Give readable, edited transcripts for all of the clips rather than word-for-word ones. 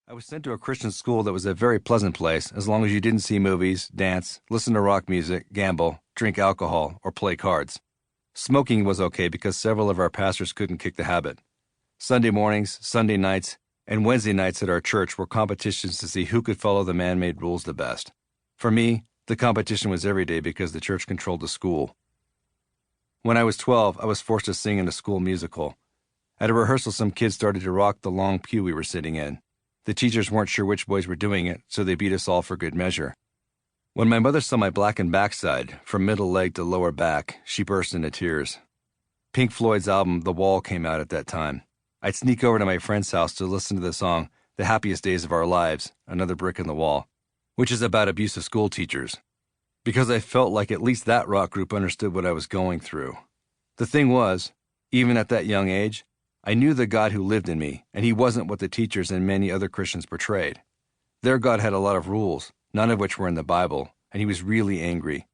I was sent to a Christian school that was a very pleasant place as long as you didn't see movies, dance, listen to rock music, gamble, drink alcohol, or play cards. Smoking was okay because several of our pastors couldn't kick the habit. Sunday mornings, Sunday nights, and Wednesday nights at our church were competitions to see who could follow the man-made rules the best. For me, the competition was every day because the church controlled the school. When I was 12, I was forced to sing in a school musical. At a rehearsal, some kids started to rock the long pew we were sitting in. The teachers weren't sure which boys were doing it, so they beat us all for good measure. When my mother saw my blackened backside, from middle leg to lower back, she burst into tears. Pink Floyd's album, The Wall, came out at that time. I'd sneak over to my friend's house to listen to the song, The Happiest Days of Our Lives, Another Brick in the Wall, which is about abusive school teachers, because I felt like at least that rock group understood what I was going through. The thing was, even at that young age, I knew the God who lived in me, and he wasn't what the teachers and many other Christians portrayed. Their God had a lot of rules, none of which were in the Bible, and he was really angry.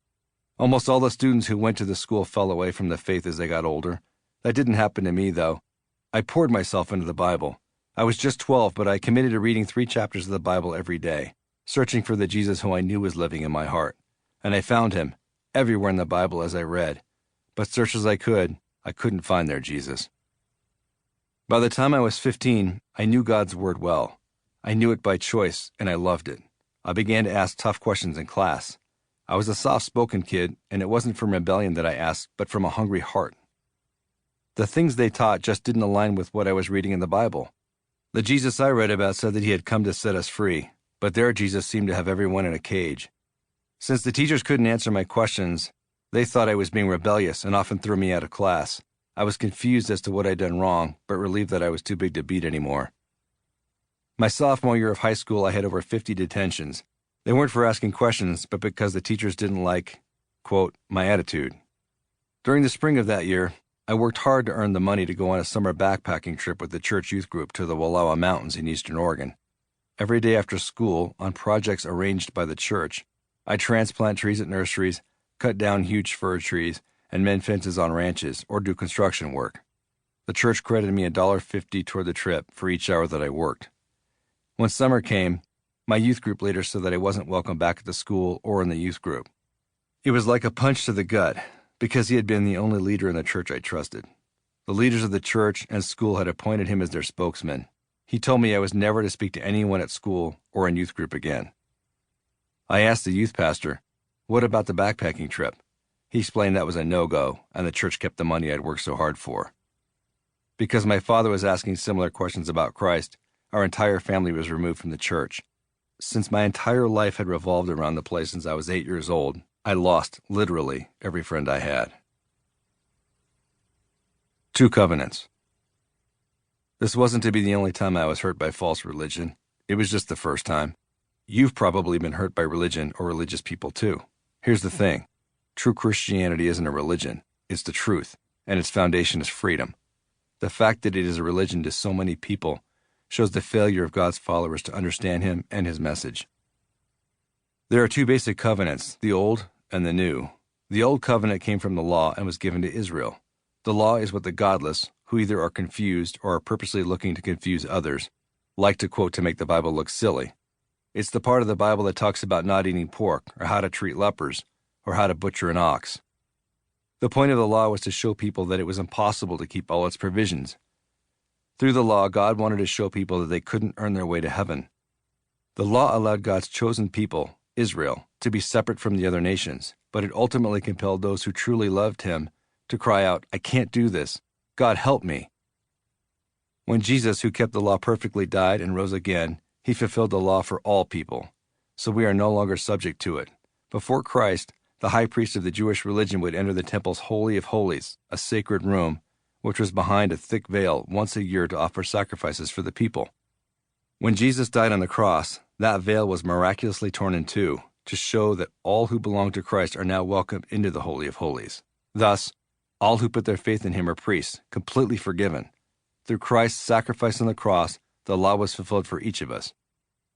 Almost all the students who went to the school fell away from the faith as they got older. That didn't happen to me, though. I poured myself into the Bible. I was just 12, but I committed to reading 3 chapters of the Bible every day, searching for the Jesus who I knew was living in my heart. And I found him, everywhere in the Bible as I read. But search as I couldn't find their Jesus. By the time I was 15, I knew God's Word well. I knew it by choice, and I loved it. I began to ask tough questions in class. I was a soft-spoken kid, and it wasn't from rebellion that I asked, but from a hungry heart. The things they taught just didn't align with what I was reading in the Bible. The Jesus I read about said that he had come to set us free, but their Jesus seemed to have everyone in a cage. Since the teachers couldn't answer my questions, they thought I was being rebellious and often threw me out of class. I was confused as to what I'd done wrong, but relieved that I was too big to beat anymore. My sophomore year of high school, I had over 50 detentions. They weren't for asking questions, but because the teachers didn't like, quote, my attitude. During the spring of that year, I worked hard to earn the money to go on a summer backpacking trip with the church youth group to the Wallowa Mountains in eastern Oregon. Every day after school, on projects arranged by the church, I'd transplant trees at nurseries, cut down huge fir trees, and mend fences on ranches, or do construction work. The church credited me $1.50 toward the trip for each hour that I worked. When summer came, my youth group leader said that I wasn't welcome back at the school or in the youth group. It was like a punch to the gut, because he had been the only leader in the church I trusted. The leaders of the church and school had appointed him as their spokesman. He told me I was never to speak to anyone at school or in youth group again. I asked the youth pastor, what about the backpacking trip? He explained that was a no-go, and the church kept the money I'd worked so hard for. Because my father was asking similar questions about Christ, our entire family was removed from the church. Since my entire life had revolved around the place since I was 8 years old, I lost, literally, every friend I had. 2 covenants. This wasn't to be the only time I was hurt by false religion. It was just the first time. You've probably been hurt by religion or religious people too. Here's the thing. True Christianity isn't a religion. It's the truth, and its foundation is freedom. The fact that it is a religion to so many people shows the failure of God's followers to understand him and his message. There are 2 basic covenants, the Old and the New. The Old Covenant came from the law and was given to Israel. The law is what the godless, who either are confused or are purposely looking to confuse others, like to quote to make the Bible look silly. It's the part of the Bible that talks about not eating pork, or how to treat lepers, or how to butcher an ox. The point of the law was to show people that it was impossible to keep all its provisions. Through the law, God wanted to show people that they couldn't earn their way to heaven. The law allowed God's chosen people, Israel, to be separate from the other nations, but it ultimately compelled those who truly loved him to cry out, I can't do this. God, help me. When Jesus, who kept the law perfectly, died and rose again, he fulfilled the law for all people, so we are no longer subject to it. Before Christ, the high priest of the Jewish religion would enter the temple's Holy of Holies, a sacred room, which was behind a thick veil once a year to offer sacrifices for the people. When Jesus died on the cross, that veil was miraculously torn in two to show that all who belong to Christ are now welcomed into the Holy of Holies. Thus, all who put their faith in him are priests, completely forgiven. Through Christ's sacrifice on the cross, the law was fulfilled for each of us.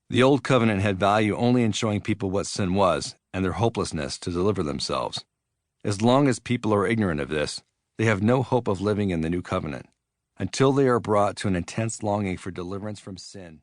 The Old Covenant had value only in showing people what sin was and their hopelessness to deliver themselves. As long as people are ignorant of this, they have no hope of living in the New Covenant. Until they are brought to an intense longing for deliverance from sin,